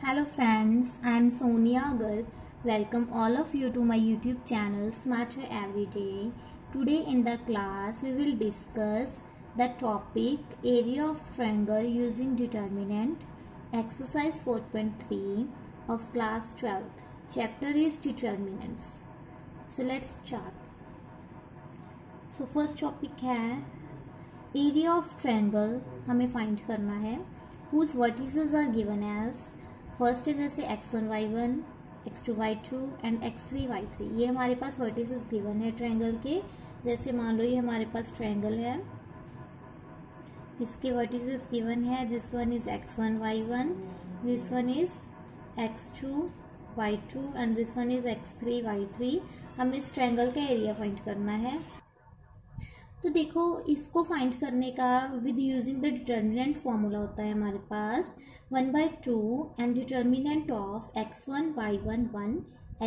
Hello friends, I am Sonia Garg. Welcome all of you to my YouTube channel Smarter Everyday. Today in the class we will discuss the topic area of triangle using determinant, exercise 4.3 of class 12th. Chapter is determinants. So let's start. So first topic है area of triangle हमें find करना है whose vertices are given as first है जैसे x1 y1, x2 y2 and x3 y3. ये हमारे पास vertices given है triangle के. जैसे मान लो ये हमारे पास ट्रायंगल है, इसके वर्टिसेस गिवन है. This one is x1 y1, this one is x2 y2 and this one is x3 y3. हमें इस ट्रायंगल का एरिया फाइंड करना है. तो देखो इसको फाइंड करने का with using the determinant formula होता है हमारे पास 1/2 and determinant of x1 y1 1,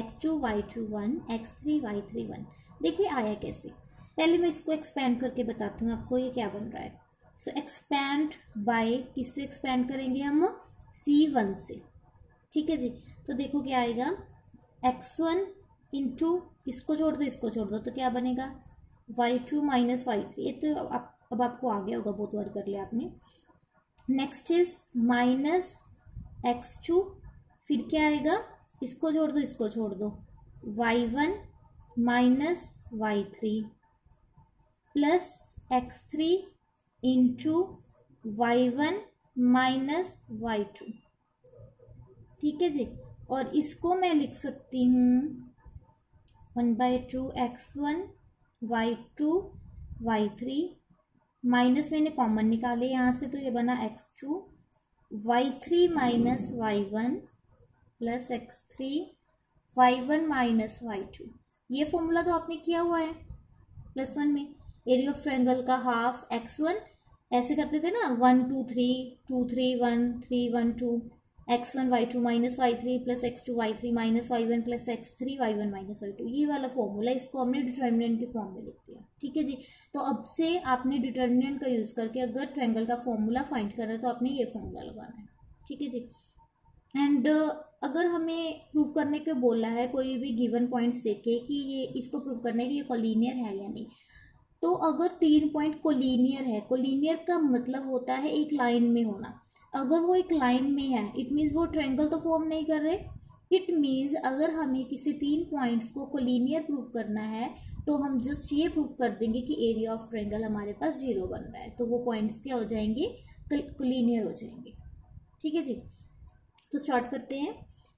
x2 y2 1, x3 y3 1. देखिए आया कैसे. पहले मैं इसको एक्सपेंड करके बताती हूँ आपको ये क्या बन रहा है. सो एक्सपेंड बाय किससे एक्सपेंड करेंगे हम, c1 से. ठीक है जी. तो देखो क्या आएगा, x1 इंटू इसको छोड़ दो इसको छोड़ दो तो क्या बनेगा y2 माइनस y3. ये तो अब आपको आ गया होगा, बहुत बार कर लिया आपने. नेक्स्ट इज माइनस x2, फिर क्या आएगा, इसको छोड़ दो इसको छोड़ दो y1 minus y3 plus x3 into y1 minus y2. ठीक है जी. और इसको मैं लिख सकती हूँ 1/2 x1 y2 y3 माइनस मैंने कॉमन निकाले यहाँ से तो ये बना x2 y3 minus y1 plus x3 y1 minus y2. ये फॉर्मूला तो आपने किया हुआ है +1 में. एरिया ऑफ ट्रायंगल का हाफ x1 ऐसे करते थे ना, 1 2 3 2 3 1 3 1 2 x1 y2 minus y3 plus x2 y3 minus y1 plus x3 y1 minus y2. ये वाला फॉर्मूला, इसको हमने डिटर्मिनेंट के फॉर्म में लिख दिया. ठीक है जी. तो अब से आपने डिटर्मिनेंट का यूज करके अगर ट्रायंगल का फॉर्मूला फाइंड करना है तो आपने ये फॉर्मूला लगाना है. ठीक है जी. एंड अगर हमें प्रूव करने को बोला है कोई भी गिवन पॉइंट्स देके कि ये इसको प्रूव करना है कि ये कोलिनियर है या नहीं, तो अगर 3 पॉइंट कोलिनियर है, कोलिनियर का मतलब होता है एक लाइन में होना. अगर वो एक लाइन में है इट मीन्स वो ट्रायंगल तो फॉर्म नहीं कर रहे. इट मीन्स अगर हमें किसी 3 पॉइंट्स को कोलिनियर प्रूव करना है तो हम जस्ट ये प्रूव कर देंगे कि एरिया ऑफ ट्रायंगल हमारे पास 0 बन रहा है, तो वो पॉइंट्स क्या हो जाएंगे, कोलिनियर हो जाएंगे. ठीक है जी. तो स्टार्ट करते हैं.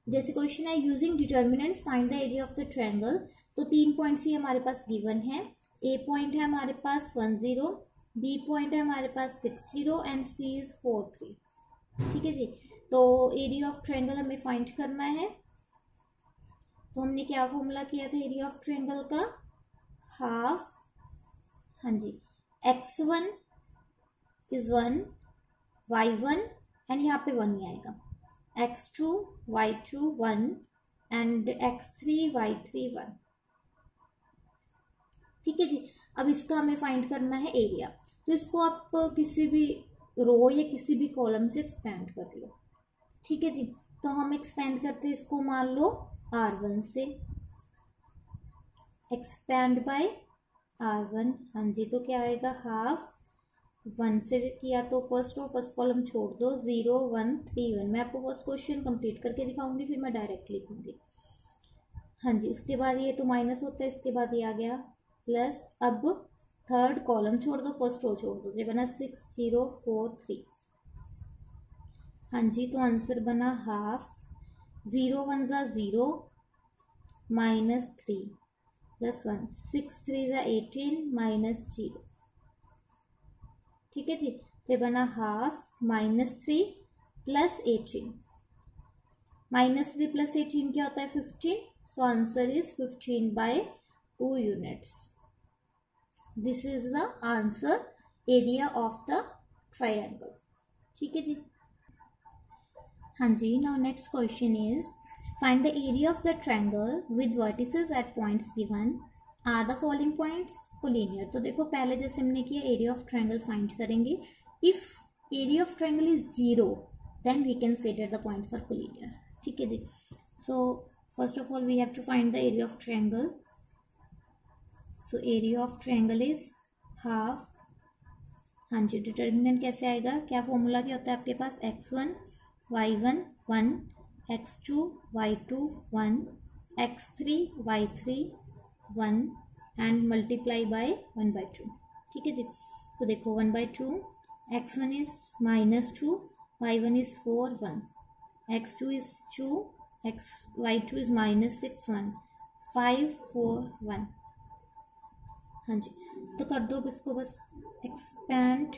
जैसे क्वेश्चन है using determinant find the area of the triangle. तो 3 पॉइंट्स ही हमारे पास गिवन है. ए पॉइंट है हमारे पास 1 0, बी पॉइंट है हमारे पास 6 0 एंड सी इज 4 3. ठीक है जी. तो एरिया ऑफ ट्रायंगल हमें फाइंड करना है. तो हमने क्या फॉर्मूला किया था एरिया ऑफ ट्रायंगल का, हाफ, हाँ जी, x1 इज 1 y1 एंड यहाँ पे 1 ही आएगा, x2 y2 1 and x3 y3 1. ठीक है जी. अब इसका हमें फाइंड करना है एरिया. तो इसको आप किसी भी रो या किसी भी कॉलम से एक्सपेंड कर लो. ठीक है जी. तो हम एक्सपेंड करते हैं इसको, मान लो r1 से, एक्सपेंड बाय r1. हाँ जी. तो क्या आएगा, हाफ 1 से किया तो फर्स्ट रो फर्स्ट कॉलम छोड़ दो 0 1 3 1. मैं आपको फर्स्ट क्वेश्चन कंप्लीट करके दिखाऊंगी फिर मैं डायरेक्ट लिखूंगी. हाँ जी. उसके बाद ये तो माइनस होता है, इसके बाद ये आ गया प्लस. अब थर्ड कॉलम छोड़ दो फर्स्ट रो छोड़ दो, ये बना 6 0 4 3. हाँ जी. तो आंसर बना हाफ 0 1 ज़ा 0 माइनस 3 प्लस 1 6 3 ज़ा 18 माइनस 0. ठीक है जी. तो ये बना half minus 3 plus 18. Minus 3 plus 18 क्या होता है, 15. So answer is 15/2 units. This is the answer, area of the triangle. ठीक है जी. हाँ जी. Now next question is find the area of the triangle with vertices at points given. Are the following points collinear. तो देखो पहले जैसे हमने किया एरिया ऑफ ट्रायंगल फाइंड करेंगे. If area of triangle is 0 then we can say that the points are collinear. ठीक है जी। So first of all we have to find the area of triangle. So area of triangle is half. हाँ जी, determinant कैसे आएगा, क्या formula क्या होता है आपके पास, x1 y1 1, x2 y2 1, x3 y3 1 and multiply by 1/2। ठीक है जी। तो देखो 1/2, x1 is -2, y1 is 4 1, x2 is 2, y2 is -6 1, 5 4 1। हाँ जी, तो कर दो इसको बस एक्सपेंड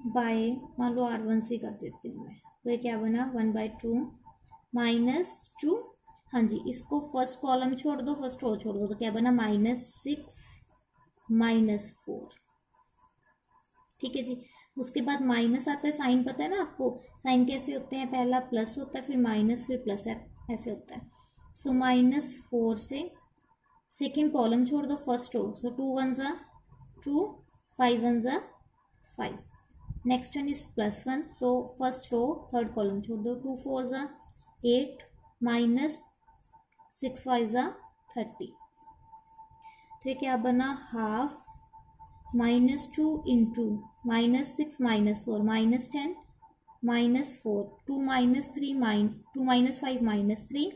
बाय, मान लो R1 से कर देती हूँ मैं। तो ये क्या बना 1/2 -2। हाँ जी, इसको फर्स्ट कॉलम छोड़ दो, फर्स्ट रो छोड़ दो, तो क्या बना -6 -4। ठीक है जी। उसके बाद माइनस आता है, साइन पता है ना आपको, साइन कैसे होते हैं, पहला प्लस होता है फिर माइनस फिर प्लस, ऐसे होता है। सो -4 से सेकेंड कॉलम छोड़ दो, फर्स्ट रो, सो 2 1 ज़ा 2, 5 1 ज़ा 5। Next one is +1, so first row third column छोड़ दो, 2 4 ज़ा 8 -6 5 ज़ा 30। तो ये क्या बना हाफ -2 इंटू -6 -4 -10 -4 2 -3 2 -5 -3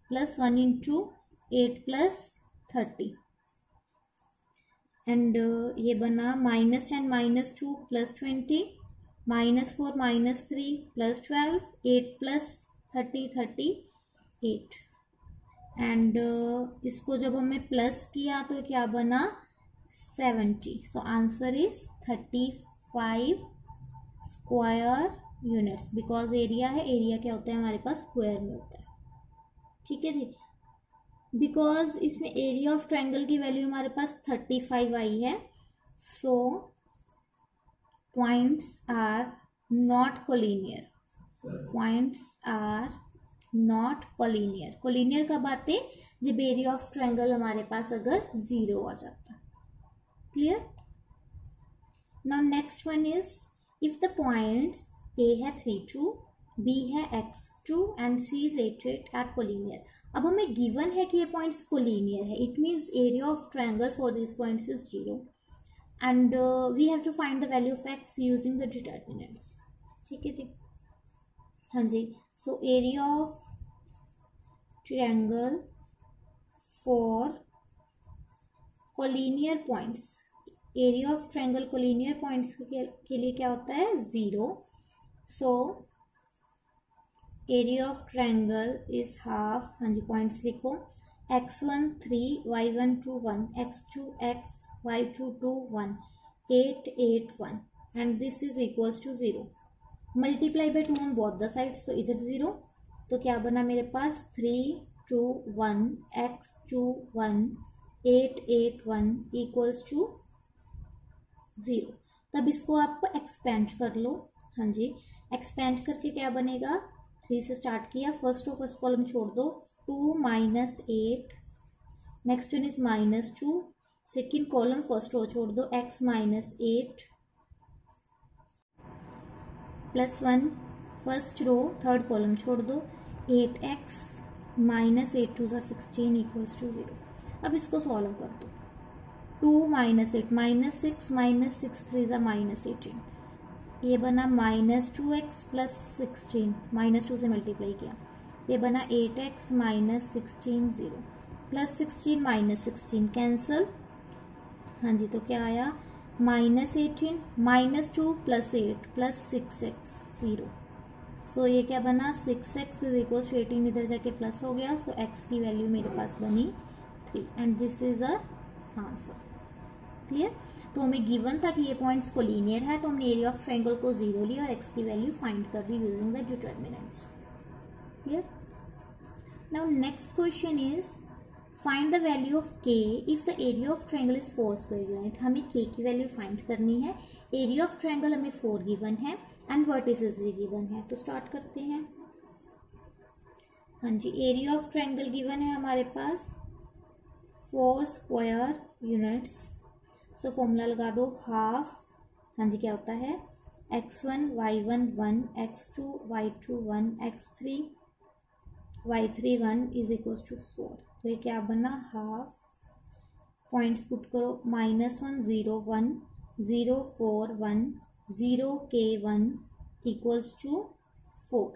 +1 इंटू 8 + 30 एंड ये बना -10 -2 +20 -4 -3 +12 8 + 30 38 एंड इसको जब हमें प्लस किया तो क्या बना 70। सो answer is 35 square units, because area है, एरिया क्या होता है हमारे पास स्क्वायर में होता है। ठीक है जी। बिकॉज इसमें एरिया ऑफ ट्रायंगल की वैल्यू हमारे पास 35 आई है, so points are not collinear, points are not collinear. Collinear कब आते, जब एरिया ऑफ ट्रायंगल हमारे पास अगर 0 आ जाता। Clear. Now next one is if the points A है 3 2, B है x2 and C is 8 8 are collinear. अब हमें गिवन है कि ये पॉइंट्स कोलिनियर है, it means area of triangle for this points is 0 and we have to find the value of x using the determinants. ठीक है जी। हाँ जी। So area of triangle for collinear points, area of triangle collinear points के लिए क्या होता है 0। सो area of triangle is half. हाँ जी, पॉइंट्स लिखो, x1 3 y1 2 1, x2 x y2 2 1 8 8 1 and this is equals to 0। Multiply by 2 on both the sides, तो इधर 0, तो क्या बना मेरे पास 3 2 1 x 2 1 8 8 1 इक्वल्स टू 0। तब इसको आप एक्सपेंड कर लो। हाँ जी, एक्सपेंड करके क्या बनेगा, 3 से स्टार्ट किया, फर्स्ट रो फर्स्ट कॉलम छोड़ दो, 2 -8, next one is -2, second column first row छोड़ दो, x -8 +1, first row third column छोड़ दो, 8x -8 2 16 इक्वल्स टू 0। अब इसको सॉल्व कर दो, 2 -8 -6 -6 3 -18, ये बना -2x + 16, -2 से मल्टीप्लाई किया, ये बना 8x -16 0 +16 -16 कैंसल। हाँ जी, तो क्या आया -18 -2 + 8 + 6x 0। सो ये क्या बना 6x = 18, इधर जाके प्लस हो गया, सो x की वैल्यू मेरे पास बनी 3 and this is a answer. Clear. तो हमें गिवन था कि ये पॉइंट्स कोलिनियर है, तो हमने एरिया ऑफ ट्रायंगल को 0 लिया और x की वैल्यू फाइंड कर ली using the determinants. Clear. Now next question is find the value of k if the area of triangle is 4 square unit. हमें k की वैल्यू फाइंड करनी है, एरिया ऑफ ट्रायंगल हमें 4 गिवन है and vertices भी given है। तो start करते हैं। हाँ जी, एरिया ऑफ ट्रायंगल गिवन है हमारे पास 4 स्क्वायर यूनिट्स। सो फॉर्मूला लगा दो हाफ। हाँ जी, क्या होता है x1 y1 1, x2 y2 1, x3 y3 1 is equal to 4। तो ये क्या बना, हाफ, पॉइंट्स पुट करो, -1 0 1 0 4 1 0 k 1 इक्वल्स टू 4।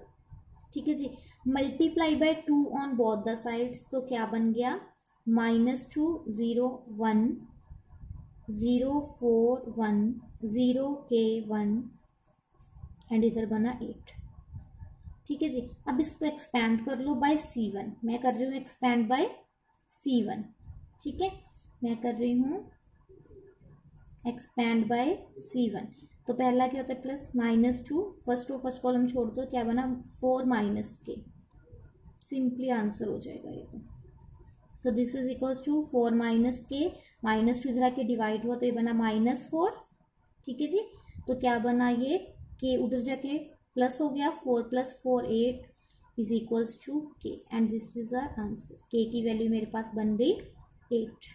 ठीक है जी। Multiply by 2 on both the sides, तो क्या बन गया, -2 0 1 0 4 1 0 k 1 एंड इधर बना 8। ठीक है जी। अब इसको एक्सपैंड कर लो बाय C1, मैं कर रही हूँ एक्सपैंड बाय C1। ठीक है, मैं कर रही हूँ एक्सपैंड बाय C1। तो पहला क्या होता है, प्लस -2, फर्स्ट कॉलम छोड़ दो, क्या बना 4 - k, सिंपली आंसर हो जाएगा ये। तो this is equals to 4 - k, -2 इधर आके डिवाइड हुआ तो ये बना -4। ठीक है जी। तो क्या बना, ये k उधर जाके प्लस हो गया, 4 + 4 8 is equals to k and this is our answer. k की वैल्यू मेरे पास बन गई 8।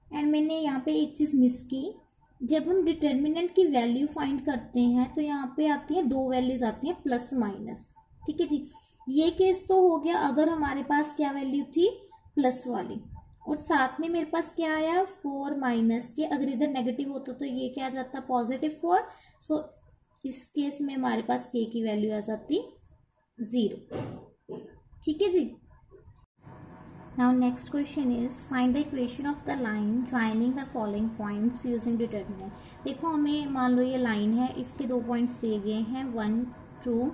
एंड मैंने यहाँ पे एक चीज़ मिस की, जब हम डिटर्मिनेंट की वैल्यू फाइंड करते हैं तो यहाँ पे आती है 2 वैल्यूज आती हैं प्लस माइनस। ठीक है जी। ये केस तो हो गया अगर हमारे पास क्या वैल्यू थी, प्लस वाली, और साथ में मेरे पास क्या आया 4 - k। अगर इधर नेगेटिव होता तो ये क्या आ जाता, +4। सो इस केस में हमारे पास k की वैल्यू आ जाती 0। ठीक है जी। Now next question is find the equation of the line joining the following points using determinant। देखो हमें मान लो ये लाइन है, इसके 2 पॉइंट्स दिए गए हैं 1 2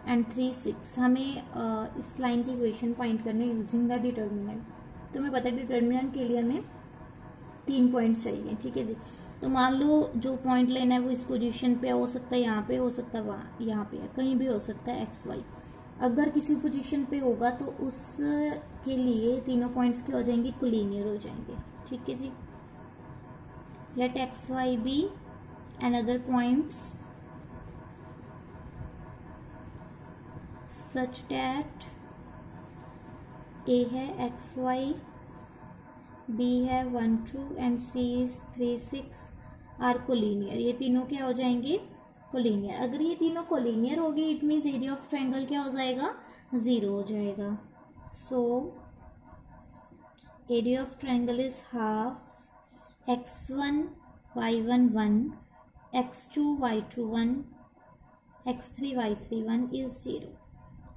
एंड 3 6। हमें इस लाइन की इक्वेशन फाइंड करनी है यूजिंग द डिटर्मिनेंट। तो हमें पता है डिटर्मिनेंट के लिए हमें 3 पॉइंट्स चाहिए। ठीक है जी। तो मान लो जो पॉइंट लेना है वो इस पोजीशन पे हो सकता है, यहाँ पे हो सकता है, वहाँ यहाँ पे है, कहीं भी हो सकता है x y। अगर किसी पोजीशन पे होगा तो उसके लिए तीनों पॉइंट्स क्या हो जाएंगे, कोलिनियर हो जाएंगे। ठीक है जी। Let x y B another points such that A है एक्स वाई, बी है 1 2 and C is 3 6 are collinear. ये तीनों क्या हो जाएंगे, कोलिनियर। अगर ये तीनों कोलिनियर हो गए it means area of triangle क्या हो जाएगा, 0 हो जाएगा। सो area of triangle is half x1 y1 1, x2 y2 1, x3 y3 1 is 0।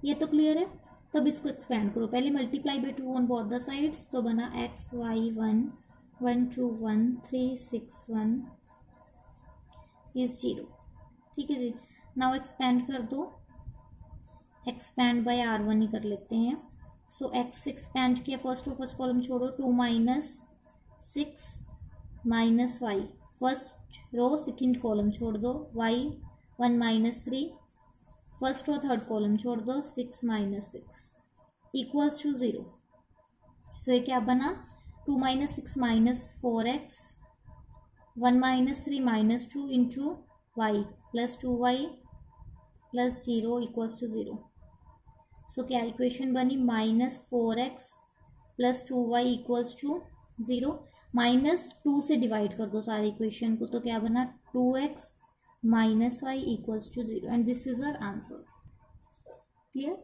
ये तो क्लियर है। तब इसको एक्सपेंड करो, पहले multiply by 2 on both the sides, तो बना x y 1 1 2 1 3 6 1 इज 0। ठीक है जी। नाउ एक्सपेंड कर दो, एक्सपेंड बाय r1 ही कर लेते हैं। सो x एक्सपेंड किया, फर्स्ट कॉलम छोड़ो, 2 - 6 - y, first row second column छोड़ दो, y 1 - 3, first row third column छोड़ दो, 6 - 6 इक्वल्स टू 0। सो ये क्या बना, 2 - 6 - 4x 1 - 3 - 2 into y plus 2y plus 0 equals to 0। So क्या इक्वेशन बनी, -4x plus 2y equals to 0। -2 से डिवाइड कर दो सारी इक्वेशन को, तो क्या बना 2x - y equals to 0 and this is our answer. Clear.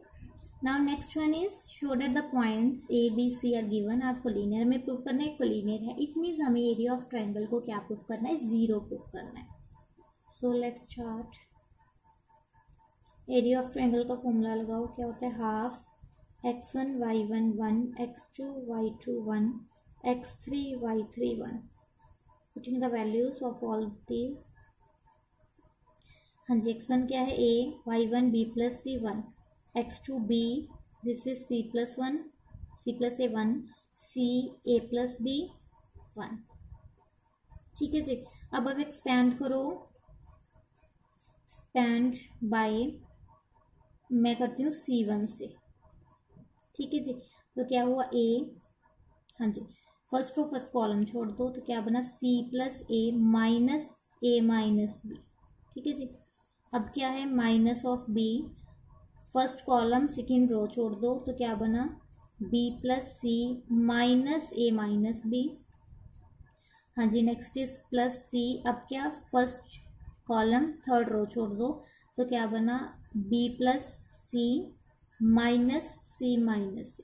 Now next one is show that the points A B C are given are collinear. हमें prove करना है कोलिनियर है, इट मीन्स हमें एरिया ऑफ ट्रायंगल को क्या prove करना है, 0 prove करना है। So let's start. Area of triangle का फॉर्मूला लगाओ, क्या होता है, half x1 y1 1, x2 y2 1, x3 y3 1। Putting the values of all this. हाँ जी, x1 क्या है, a, y1 b plus c 1, x2 b, this is c plus 1, c plus a 1, c a plus b 1। ठीक है जी। अब expand करो, expand bye, मैं करती हूँ C1 से। ठीक है जी। तो क्या हुआ, a, हाँ जी, फर्स्ट रो फर्स्ट कॉलम छोड़ दो, तो क्या बना c plus a minus a minus b। ठीक है जी। अब क्या है, minus of b, first column second row छोड़ दो, तो क्या बना b plus c minus a minus b। हाँ जी, नेक्स्ट इज प्लस c। अब क्या, फर्स्ट कॉलम थर्ड रो छोड़ दो, तो क्या बना बी प्लस सी माइनस सी माइनस सी।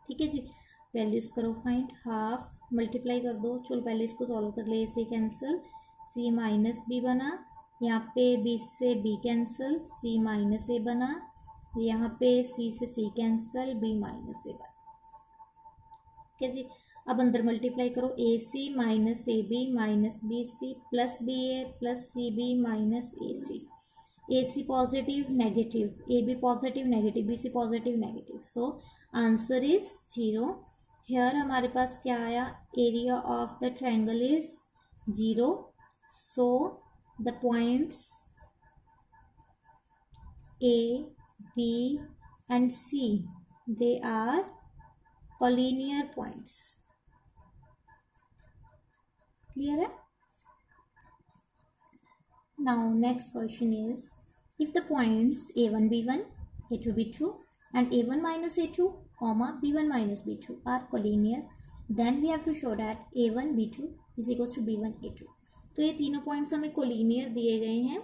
ठीक है जी, वैल्यूज करो फाइंड, हाफ मल्टीप्लाई कर दो, चलो पहले इसको सॉल्व कर ले, से कैंसिल, सी माइनस बी बना, यहाँ पे बी से B cancel, C minus A बना, यहाँ पे सी से C cancel, B minus A बना। ठीक है जी, अब अंदर मल्टीप्लाई करो, A C minus A B minus B C plus B A plus C B minus A C. A C positive negative, A B positive negative, B C positive negative, so answer is 0। Here हमारे पास क्या आया, area of the triangle is 0, so the points A, B and C, they are collinear points. Clear है? Now next question is, if the points A1 B1, A2 B2 and A1 minus A2 comma B1 minus B2 are collinear, then we have to show that A1 B2 is equals to B1 A2। तो ये तीनों points हमें collinear दिए गए हैं।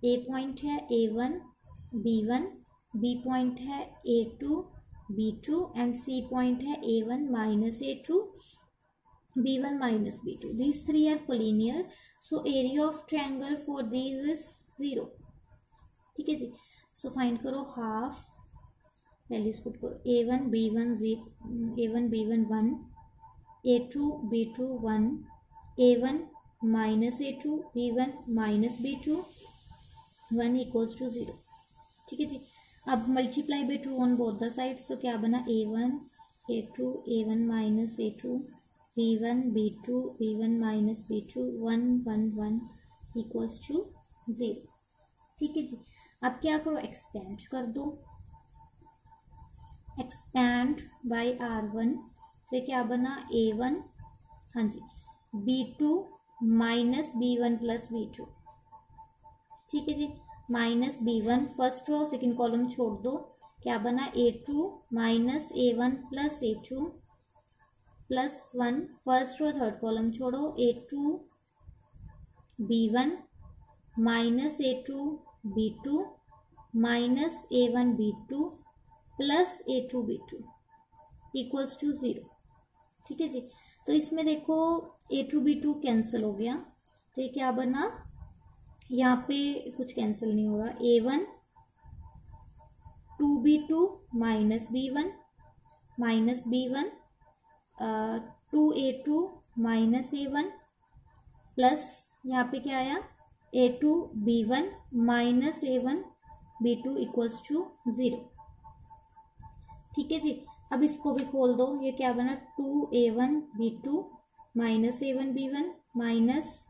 A point है A1 B1, B point है A2 B2 and C point है A1 minus A2 B1 minus B2। These three are collinear, so area of triangle for these is 0। ठीक है जी, सो फाइंड करो हाफ, वैल्यूज पुट करो, A1 B1 A1 B1 1, A2 B2 1, A1 minus A2 B1 minus B2 1 equals to 0। ठीक है जी, अब multiply by 2 on both the sides, तो क्या बना A1 A2 A1 minus A2 B1 B2 B1 minus B2 1 1 1 equals to 0। ठीक है जी, अब क्या करो, एक्सपेंड कर दो, एक्सपेंड बाय R1, तो क्या बना A1, हाँ जी B2 minus B1 plus B2। ठीक है जी, minus B1 first row second column छोड़ दो, क्या बना A2 minus A1 plus A2 plus 1, first row third column छोड़ो, A2 B1 minus A2 B2 minus A1 B2 plus A2 B2 equals to 0। ठीक है जी, तो इसमें देखो A2 B2 कैंसिल हो गया, तो ये क्या बना, यहाँ पे कुछ कैंसिल नहीं हो रहा, A1 2B2 minus B1 2A2 minus A1 plus यहाँ पे क्या आया A2 B1 minus A1 B2 equals to 0। ठीक है जी, अब इसको भी खोल दो, ये क्या बना 2A1 B2 minus A1 B1 minus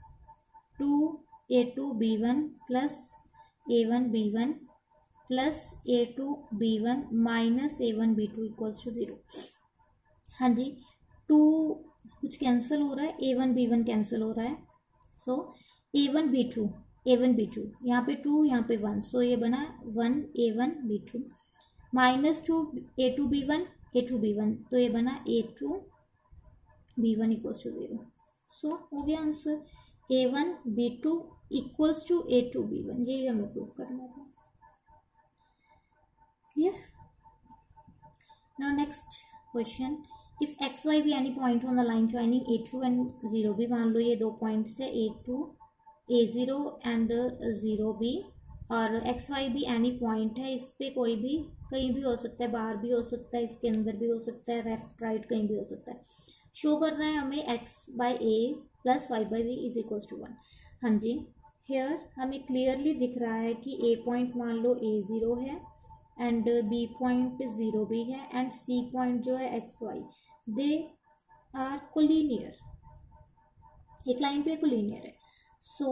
2A2 B1 plus A1 B1 plus A2 B1 minus A1 B2 equals to 0। हाँ जी, 2 कुछ कैंसिल हो रहा है, A1 B1 कैंसिल हो रहा है, सो A1 B2 यहाँ पे 2 यहाँ पे 1, सो ये बना 1 A1 B2 minus 2 A2 B1 तो ये बना A2 B1 इक्वल्स टू 0। सो हो गया answer, A1 B2 equals to A2 B1, यही हमें प्रूव करना था। Clear? Now next question, if x y be any point on the line joining A2 and 0 भी, मान लो ये दो पॉइंट्स है A2 A0 एंड 0B, और एक्स वाई भी एनी पॉइंट है, इस पे कोई भी कहीं भी हो सकता है, बाहर भी हो सकता है, इसके अंदर भी हो सकता है, लेफ्ट राइट कहीं भी हो सकता है। शो करना है हमें x by A plus y by B is equals to 1। हाँ जी, हेयर हमें क्लियरली दिख रहा है कि ए पॉइंट मान लो A0 है एंड बी पॉइंट 0 भी है एंड सी पॉइंट जो है x y, they are collinear, एक लाइन पे कोलिनियर है। So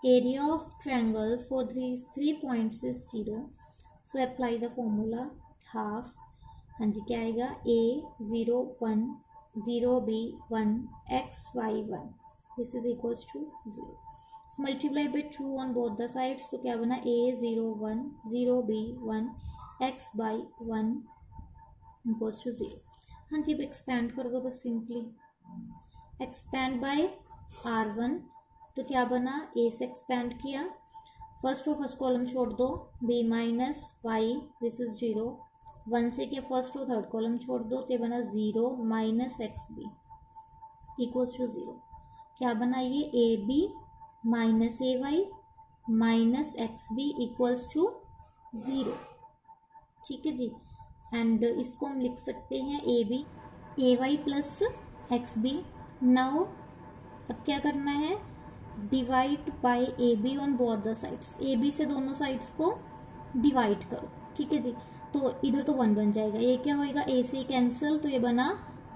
area of triangle for these 3 points is 0, so apply the formula half। हाँ जी, क्या आएगा A0 1 0B 1 XY 1, this is equals to 0। so multiply by 2 on both the sides, तो क्या बना A0 1 0B 1 X by 1 equals to 0। हाँ जी, अब expand कर दो बस सिंपली, एक्सपैंड बाय R1, तो क्या बना, ए से एक्सपेंड किया, फर्स्ट कॉलम छोड़ दो, b minus y, this is 0, 1 से क्या फर्स्ट रो थर्ड कॉलम छोड़ दो, तो ये बना 0 minus x b equals to 0। क्या बना ये, a B minus a y minus x b equals to 0। ठीक है जी, एंड इसको हम लिख सकते हैं a b a y plus x b. Now अब क्या करना है, divide by a b on both the sides, a b से दोनों साइड्स को डिवाइड करो। ठीक है जी, तो इधर तो 1 बन जाएगा, ये क्या होएगा, ए से कैंसिल, तो ये बना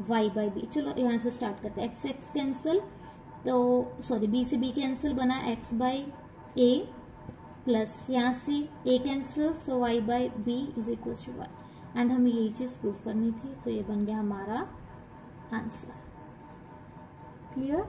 y बाई बी। चलो यहाँ से स्टार्ट करते हैं, एक्स कैंसिल, तो सॉरी बी से बी कैंसिल, बना एक्स बाई ए प्लस यहाँ से A cancel, so y by B is equal to y. And हमें यही चीज प्रूव करनी थी, तो ये बन गया हमारा आंसर। क्लियर।